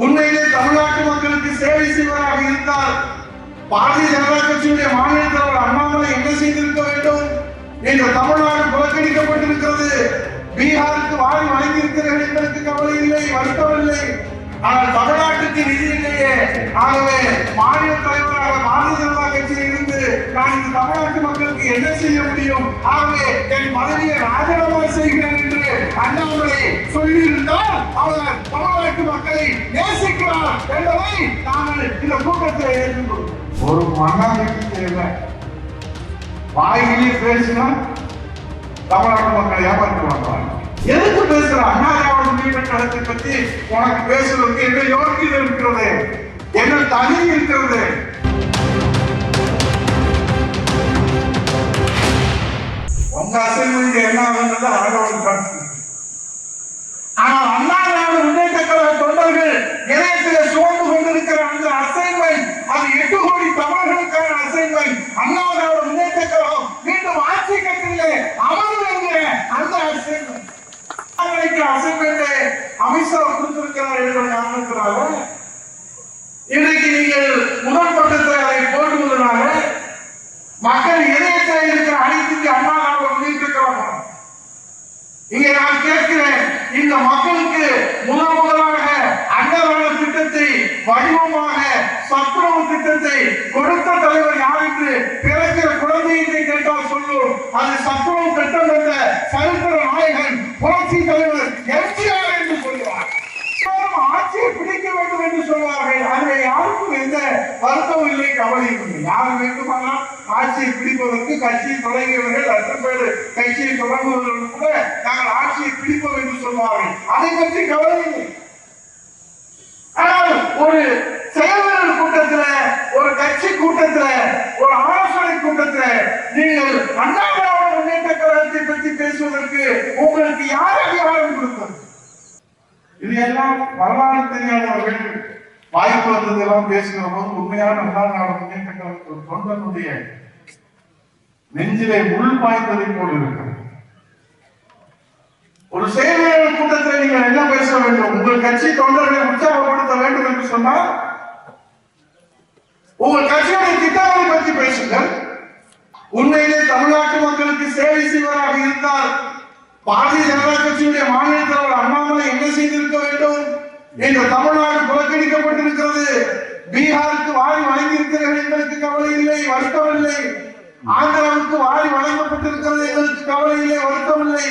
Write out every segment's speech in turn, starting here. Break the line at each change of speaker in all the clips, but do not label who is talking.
உண்மையிலே தமிழ்நாட்டு மக்களுக்கு சேவை செய்வதாக இருந்தால் பாரதிய ஜனதா கட்சியுடைய மாநில தலைவர் அண்ணாமலை என்ன செய்திருக்க வேண்டும்? இன்று தமிழ்நாடு புறக்கணிக்கப்பட்டிருக்கிறது. பீகாருக்கு வாரி வழங்கியிருக்கிறீர்கள், எங்களுக்கு கவலை இல்லை, வருத்தம் இல்லை. ஆனால் தமிழ்நாட்டுக்கு நிதி இல்லையே. ஆகவே மாநில தலைவராக பாரதிய ஜனதா கட்சியில் இருந்து நான் இந்த தமிழ்நாட்டு மக்களுக்கு என்ன செய்ய முடியும்? ஆகவே என் பதவியை ராஜினாமா செய்கிறேன் என்று அண்ணாமலை சொல்லியிருந்தால் அவர் தமிழ்நாட்டு மக்களை நேசிக்கிறார் என்பதை நாங்கள் இந்த கூட்டத்தில் ஏற்றுக்கொள்வோம். ஒரு மன்னாருக்கு தேவை. வாயிலே பேசினா தமிழ்நாட்டு மக்களை ஏமாற்றுவாங்க. எதுக்கு பேசுற? அண்ணா திராவிட முன்னேற்ற கழகத்தை பத்தி உனக்கு பேசுவதற்கு என்ன யோகியதை இருக்கிறது, என்ன தகுதி இருக்கிறது? உங்க அசைன்மெண்ட் என்ன ஆகுன்றது ஆண்டவன் கணக்கு. ஆனால் அண்ணா திராவிட முன்னேற்ற கழக தொண்டர்கள் இணையத்தில் சுமந்து கொண்டிருக்கிற அந்த அசைன்மெண்ட், அது 8 கோடி தமிழர்களுக்கான அசைன்மெண்ட். அண்ணா திராவிட முன்னேற்ற கழகம் மீண்டும் ஆட்சி கட்டிலே அமர்வு என்கிற அந்த அசைன்மெண்ட் அமித்ஷா கொடுத்திருக்கிறார் என்ற காரணத்தினால இன்றைக்கு நீங்கள் முதல் பக்கத்தில் அதை போட்டுவதனால மக்கள் இதயத்தில் இருக்கிற அனைத்துக்கு அண்ணா திராவிட முன்னேற்ற கழகம். இங்கே நான் கேட்கிறேன், இந்த மக்களுக்கு முதலாக அன்னதான திட்டத்தை வடிவமாக சத்துணவு திட்டத்தை கொடுத்த தலைவர் யார் என்று பிறக்கிற குழந்தையை கேட்டால் சொல்லும், அது சத்துணவு திட்டம் என்ற சரித்திர நாயகன் புரட்சி தலைவர் எம்ஜிஆர் என்று சொல்கிறார். ஆட்சியை பிடிக்க வேண்டும் என்று சொல்வார்கள். அதில் யாருக்கும் எந்த வருத்தமும் இல்லை, கவலையும் இல்லை. யார் வேண்டுமானால் ஆட்சியை பிடிப்பதற்கு கட்சியை தொடங்கியவர்கள் 10 பேர் கட்சியை தொடங்குவதற்கு கூட நாங்கள் ஆட்சியை பிடிப்போம் என்று சொல்வார்கள். அதை பற்றி கவலை இல்லை. ஆனால் ஒரு செயல்வீரர் கூட்டத்தில், ஒரு கட்சி கூட்டத்தில், ஒரு ஆலோசனை கூட்டத்தில் நீங்கள் அண்ணா திராவிட முன்னேற்ற கழகத்தை பற்றி பேசுவதற்கு உங்களுக்கு யார் அதிகாரம் கொடுத்தது? இது எல்லாம் வரலாறு தெரியாதவர்கள் வாய்ப்பு வந்ததெல்லாம் பேசுகிற போது உண்மையான அண்ணா திராவிட முன்னேற்ற கழக தொண்டனுடைய நெஞ்சிலே முள் பாய்ந்ததை போல் இருக்கிறது. ஒரு செயல்வீரர் கூட்டத்தில் நீங்கள் என்ன பேச வேண்டும்? உங்கள் கட்சி தொண்டர்களை உற்சாகப்படுத்த வேண்டும் என்று சொன்னால் உங்கள் கட்சியுடைய திட்டங்களை பற்றி பேசுங்கள். உண்மையிலே தமிழ்நாட்டு மக்களுக்கு சேவை செய்வதாக இருந்தால் பாரதிய ஜனதா கட்சியுடைய மாநில தலைவர் அண்ணாமலை என்ன செய்திருக்க வேண்டும்? இன்று தமிழ்நாடு புறக்கணிக்கப்பட்டிருக்கிறது. பீகாருக்கு வாரி வழங்கியிருக்கிறீர்கள், எங்களுக்கு கவலை இல்லை, வருத்தம் இல்லை. ஆந்திராவுக்கு வாரி வழங்கப்பட்டிருக்கிறது, எங்களுக்கு கவலை இல்லை, வருத்தம் இல்லை.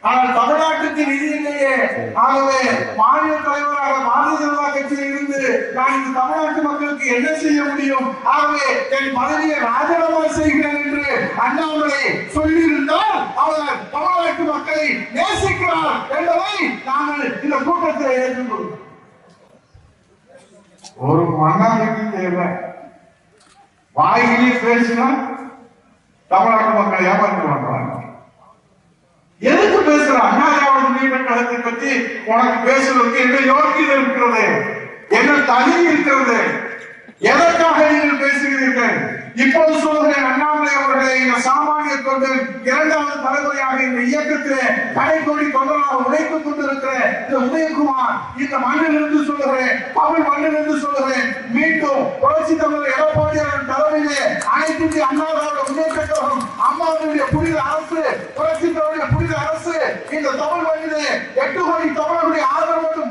ஆனால் தமிழ்நாட்டுக்கு நிதி இல்லையே. ஆகவே மாநில தலைவராக பாரதிய ஜனதா கட்சியில் இருந்து நான் இந்த தமிழ்நாட்டு மக்களுக்கு என்ன செய்ய முடியும்? ஆகவே என் பதவியை ராஜினாமா செய்கிறேன் என்று அண்ணாமலை சொல்லியிருந்தால் அவர் தமிழ்நாட்டு மக்களை நேசிக்கிறார் என்பதை நாங்கள் இந்த கூட்டத்தில் ஏற்றுக்கொள்வோம். ஒரு மன்னாருக்கு தேவை. வாயிலே பேசினா தமிழ்நாட்டு மக்களை ஏமாற்றுவாங்க. எதுக்கு பேசுற? அண்ணா திராவிட முன்னேற்ற கழகத்தை பற்றி உனக்கு பேசுவதற்கு என்ன யோகியதை இருக்கிறது, என்ன தகுதி இருக்கிறது? எதற்காக நீங்கள் பேசுகிறீர்கள்? இப்போது சொல்கிறேன், அண்ணாமலை அவர்களை இந்த சாமானிய தொண்டர் 2வது தலைமுறையாக இந்த இயக்கத்திலே கடைக்கோடி தொண்டராக உழைத்துக் கொண்டிருக்கிற இந்த உதயகுமார், இந்த மண்ணிலிருந்து சொல்லுகிறேன், தமிழ் மண்ணிலிருந்து சொல்லுகிறேன், மீண்டும் புரட்சி தலைவர் எடப்பாடியார் தலைமையிலே அனைத்து இந்திய அண்ணா திராவிட முன்னேற்ற கழகம், அம்மாவுடைய புனித அரசு, புரட்சி தலைவருடைய புனித அரசு இந்த தமிழ் மண்ணிலே 8 கோடி தமிழர்களுடைய ஆதரவோடு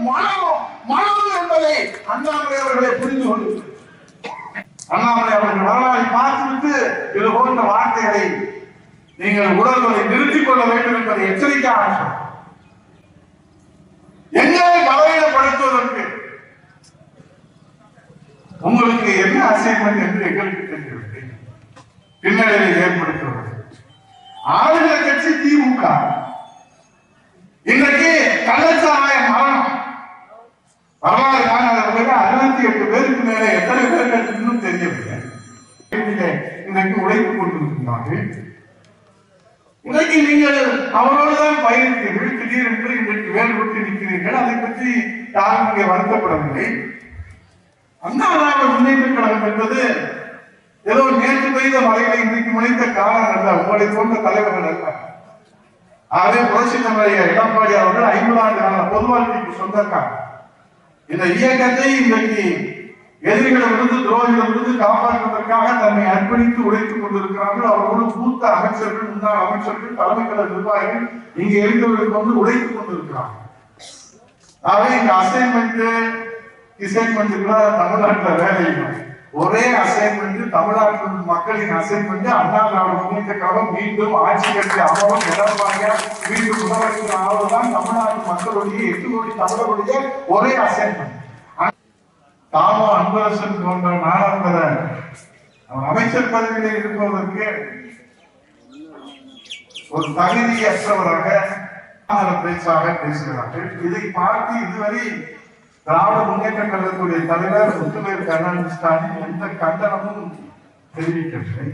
மனம் என்பதை அண்ணாமலை அவர்களை புரிந்து கொண்டு அண்ணாமலை அவர்கள் வரலாறை பார்த்துவிட்டு இது போன்ற வார்த்தைகளை நீங்கள் உடல்களை நிறுத்திக் கொள்ள வேண்டும் என்பதை எச்சரிக்கையாக எங்களை பலவீனப்படுத்துவதற்கு உங்களுக்கு என்ன அசைன்மெண்ட் என்று எங்களுக்கு தெரியவில்லை. பின்னடைவை ஏற்படுத்துவது ஆளுநர கட்சி திமுக. இன்றைக்கு கள்ளச்சாராய மரணம் வரலாறு காணாதவர்கள் 68 பேருக்கு மேலே எத்தனை பேர்கள் இன்னும் தெரியவில்லை. இன்றைக்கு உழைத்துக் கொண்டிருக்கிறார்கள். இன்றைக்கு நீங்கள் அவரோடுதான் பயணித்தீர்கள், திடீரென்று இன்றைக்கு வேறுபட்டு நிற்கிறீர்கள். அதை பற்றி யாரும் இங்கே வருத்தப்படவில்லை. அண்ணா திராவிட முன்னேற்ற கழகம் என்பது ஏதோ நேற்று பெய்த மழைகளை இன்றைக்கு முளைத்த காலம் அல்ல, உங்களை போன்ற தலைவர்கள் அல்ல. ஆகவே புரட்சி தலைவர் எடப்பாடி அவர்கள் 50 ஆண்டு கால பொது வாழ்க்கைக்கு சொந்தக்காரர். இந்த இயக்கத்தை இன்றைக்கு எதிரிகளிலிருந்து துரோகிகளிலிருந்து காப்பாற்றுவதற்காக தன்னை அர்ப்பணித்து உழைத்துக் கொண்டிருக்கிறார்கள். அவர்களோடு மூத்த அமைச்சர்கள், முன்னாள் அமைச்சர்கள், தலைமை கழக நிர்வாகிகள் இங்கே இருந்தவர்களுக்கு வந்து உழைத்துக் கொண்டிருக்கிறார்கள். ஆகவே இந்த அசைன்மெண்ட்டுக்குலாம் தமிழ்நாட்டில் வேலை இல்லை. ஒரே அசைன்மெண்ட், தமிழ்நாட்டு மக்களின் அசைன்மெண்ட், அண்ணா திராவிட முன்னேற்ற கழகம் மீண்டும் ஆட்சி கட்சி அமலும் எடப்பாடியா மீண்டும் முதலமைச்சர் ஆவதுதான் தமிழ்நாட்டு மக்களுடைய 8 கோடி தமிழர்களுடைய ஒரே அசைன்மெண்ட். தாமோ அன்பரசன் போன்ற நாடாளுமன்ற அமைச்சர் பதவியில் இருப்பதற்கு ஒரு தகுதியற்றவராக பேச்சாக பேசுகிறார்கள். இதை பார்த்து இதுவரை திராவிட முன்னேற்ற கழகத்துடைய தலைவர் முத்துவேல் கருணாநிதி ஸ்டாலின் எந்த கண்டனமும் தெரிவிக்கவில்லை.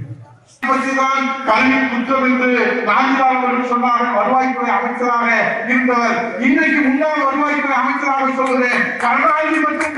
கல்வி குற்றம் என்று நான்காவது சொன்னார்கள். வருவாய்த்துறை அமைச்சராக இருந்தவர் இன்னைக்கு முன்னாள் வருவாய்த்துறை அமைச்சராக சொல்கிறேன். கருணாநிதி மற்றும்